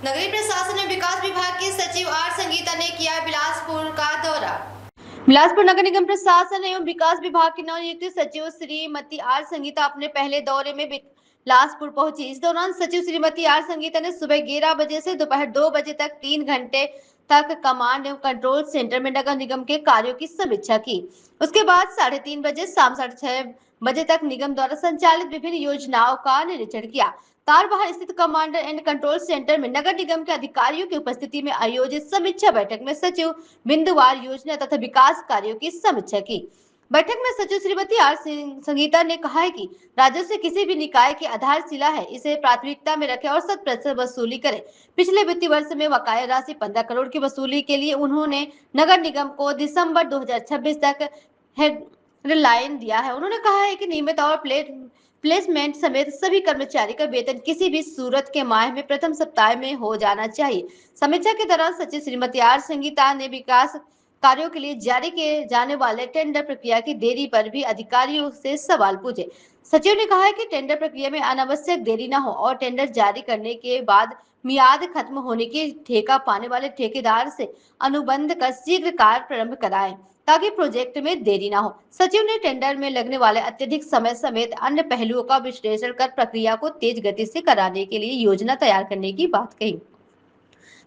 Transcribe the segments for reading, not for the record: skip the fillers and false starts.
नगरीय प्रशासन एवं विकास विभाग के सचिव आर संगीता ने किया बिलासपुर का दौरा। बिलासपुर नगर निगम प्रशासन एवं विकास विभाग के नवनियुक्त सचिव श्रीमती आर संगीता अपने पहले दौरे में बिलासपुर पहुंची। इस दौरान सचिव श्रीमती आर संगीता ने सुबह 11 बजे से दोपहर 2 बजे तक 3 घंटे तक कमांड एवं कंट्रोल सेंटर में नगर निगम के कार्यों की समीक्षा की। उसके बाद 3:30 बजे शाम 6:30 बजे तक निगम द्वारा संचालित विभिन्न योजनाओं का निरीक्षण किया। तारबहार स्थित कमांडर एंड कंट्रोल सेंटर में नगर निगम के अधिकारियों की उपस्थिति में आयोजित समीक्षा बैठक में सचिव बिंदुवार योजना तथा विकास कार्यों की समीक्षा की। बैठक में सचिव श्रीमती आर संगीता ने कहा है कि राजस्व किसी भी निकाय की आधारशिला है, इसे प्राथमिकता में रखें और 100% वसूली करें। पिछले वित्तीय वर्ष में बकाया राशि 15 करोड़ की वसूली के लिए उन्होंने नगर निगम को दिसंबर 2026 तक हेडलाइन दिया है। उन्होंने कहा है कि नियमित और प्लेसमेंट समेत सभी कर्मचारी का वेतन किसी भी सूरत के माह में प्रथम सप्ताह में हो जाना चाहिए। समीक्षा के दौरान सचिव श्रीमती आर संगीता ने विकास कार्यों के लिए जारी किए जाने वाले टेंडर प्रक्रिया की देरी पर भी अधिकारियों से सवाल पूछे। सचिव ने कहा है कि टेंडर प्रक्रिया में अनावश्यक देरी न हो और टेंडर जारी करने के बाद मियाद खत्म होने की ठेका पाने वाले ठेकेदार से अनुबंध कर शीघ्र कार्य प्रारंभ कराएं ताकि प्रोजेक्ट में देरी न हो। सचिव ने टेंडर में लगने वाले अत्यधिक समय समेत अन्य पहलुओं का विश्लेषण कर प्रक्रिया को तेज गति से कराने के लिए योजना तैयार करने की बात कही।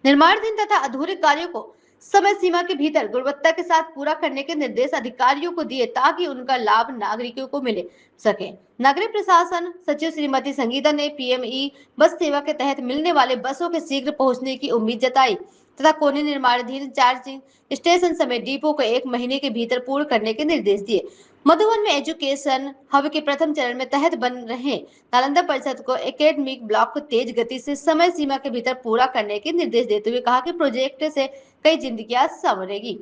निर्माणाधीन तथा अधूरे कार्यों को समय सीमा के भीतर गुणवत्ता के साथ पूरा करने के निर्देश अधिकारियों को दिए ताकि उनका लाभ नागरिकों को मिल सके। नगरीय प्रशासन सचिव श्रीमती संगीता ने पीएमई बस सेवा के तहत मिलने वाले बसों के शीघ्र पहुंचने की उम्मीद जताई तथा कोने निर्माणाधीन चार्जिंग स्टेशन समेत डिपो को 1 महीने के भीतर पूर्ण करने के निर्देश दिए। मधुबन में एजुकेशन हब के प्रथम चरण में तहत बन रहे नालंदा परिषद को एकेडमिक ब्लॉक को तेज गति से समय सीमा के भीतर पूरा करने के निर्देश देते हुए कहा कि प्रोजेक्ट से कई जिंदगियां संवरेगी।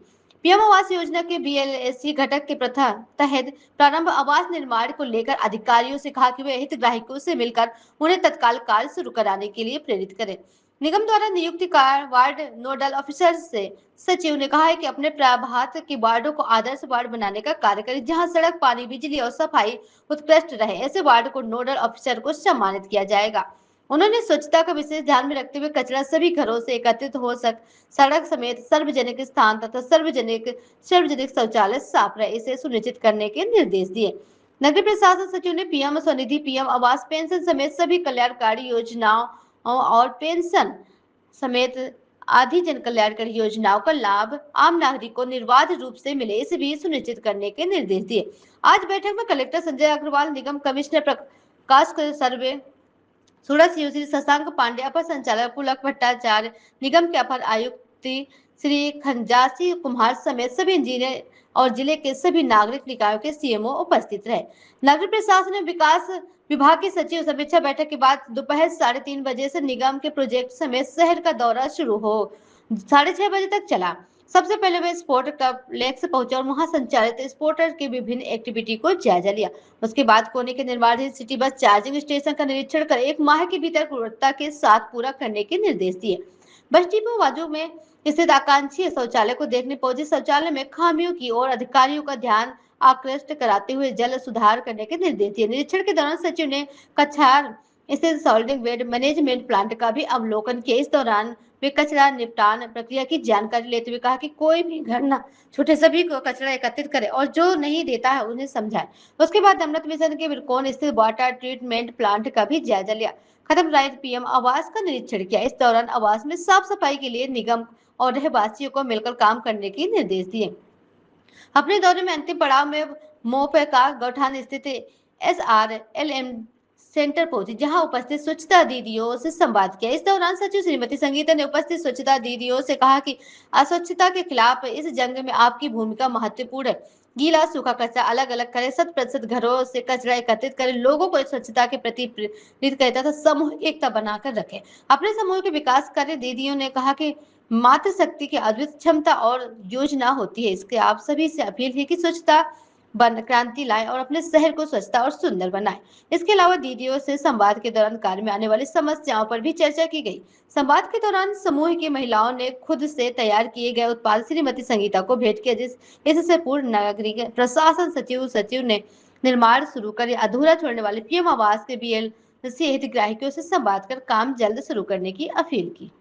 पीएम आवास योजना के बीएलएससी घटक के तहत प्रारंभ आवास निर्माण को लेकर अधिकारियों से कहा कि वे हितग्राहियों से मिलकर उन्हें तत्काल कार्य शुरू कराने के लिए प्रेरित करें। निगम द्वारा नियुक्त वार्ड नोडल ऑफिसर से सचिव ने कहा है कि अपने प्रभात के वार्डों को आदर्श वार्ड बनाने का कार्य करें, जहां सड़क, पानी, बिजली और सफाई उत्कृष्ट रहे। ऐसे वार्ड को नोडल ऑफिसर को सम्मानित किया जाएगा। उन्होंने स्वच्छता का विशेष ध्यान में रखते हुए कचरा सभी घरों से एकत्रित हो सड़क समेत सार्वजनिक स्थान तथा सार्वजनिक शौचालय साफ रहे, इसे सुनिश्चित करने के निर्देश दिए। नगरीय प्रशासन सचिव ने पीएम स्वनिधि, पीएम आवास, पेंशन समेत सभी कल्याणकारी योजनाओं और पेंशन समेत आदि जन कल्याणकारी योजनाओं का लाभ आम नागरिक को निर्बाध रूप से मिले, इसे भी सुनिश्चित करने के निर्देश दिए। आज बैठक में कलेक्टर संजय अग्रवाल, निगम कमिश्नर प्रकाश सर्वे, सूरत श्री शशांक पांडे, अपर संचालक पुलक भट्टाचार्य, निगम के अपर आयुक्त श्री खंजासी कुमार समेत सभी इंजीनियर और जिले के सभी नागरिक निकायों के सीएमओ उपस्थित रहे। नगर प्रशासन एवं विकास विभाग के सचिव समीक्षा बैठक के बाद दोपहर 3:30 बजे से निगम के प्रोजेक्ट समेत शहर का दौरा शुरू हो 6:30 बजे तक चला। सबसे पहले वे स्पोर्ट कॉम्प्लेक्स पहुंचे और वहां संचालित स्पोर्टर के विभिन्न एक्टिविटी को जायजा लिया। उसके बाद कोने के निर्माणाधीन सिटी बस चार्जिंग स्टेशन का निरीक्षण कर 1 माह के भीतर गुणवत्ता के साथ पूरा करने के निर्देश दिए। बस डिपो बाजू में स्थित आकांक्षी शौचालय को देखने पहुंचे। शौचालय में खामियों की ओर अधिकारियों का ध्यान आकृष्ट कराते हुए जल सुधार करने के निर्देश दिए। निरीक्षण के दौरान सचिव ने कछार स्थित सॉल्डिंग वेड मैनेजमेंट प्लांट का भी अवलोकन किया। इस दौरान वे कचरा निपटान प्रक्रिया की जानकारी लेते हुए कहा कि कोई भी घर न छूटे, सभी को कचरा एकत्रित करे और जो नहीं देता है उन्हें समझाए। उसके बाद अमृत मिशन के बिरकोन स्थित वाटर ट्रीटमेंट प्लांट का भी जायजा लिया। खत्म राइट पीएम आवास का निरीक्षण किया। इस दौरान आवास में साफ सफाई के लिए निगम और रहवासियों को मिलकर काम करने के निर्देश दिए। अपने दौरे में अंतिम पड़ाव में मोप का गौठान स्थित SRLM सेंटर पहुंची, जहां उपस्थित स्वच्छता दीदियों से संवाद किया। इस दौरान सचिव श्रीमती संगीता ने उपस्थित स्वच्छता दीदियों से कहा कि अस्वच्छता के खिलाफ इस जंग में आपकी भूमिका महत्वपूर्ण है। गीला सूखा कचरा अलग अलग करें, 100% घरों से कचरा एकत्रित करें, लोगों को स्वच्छता के प्रति प्रेरित करें तथा समूह एकता बनाकर रखें। अपने समूह के विकास कार्य दीदियों ने कहा कि मातृशक्ति की अद्वितीय क्षमता और योजना होती है। इसके आप सभी से अपील है कि स्वच्छता बन क्रांति लाएं और अपने शहर को स्वच्छता और सुंदर बनाएं। इसके अलावा दीदियों से संवाद के दौरान कार्य में आने वाली समस्याओं पर भी चर्चा की गई। संवाद के दौरान समूह की महिलाओं ने खुद से तैयार किए गए उत्पाद श्रीमती संगीता को भेंट किया, इससे पूर्व नागरिक प्रशासन सचिव ने निर्माण शुरू कर अधूरा छोड़ने वाले पीएम आवास के BLC हितग्राहियों से संवाद कर काम जल्द शुरू करने की अपील की।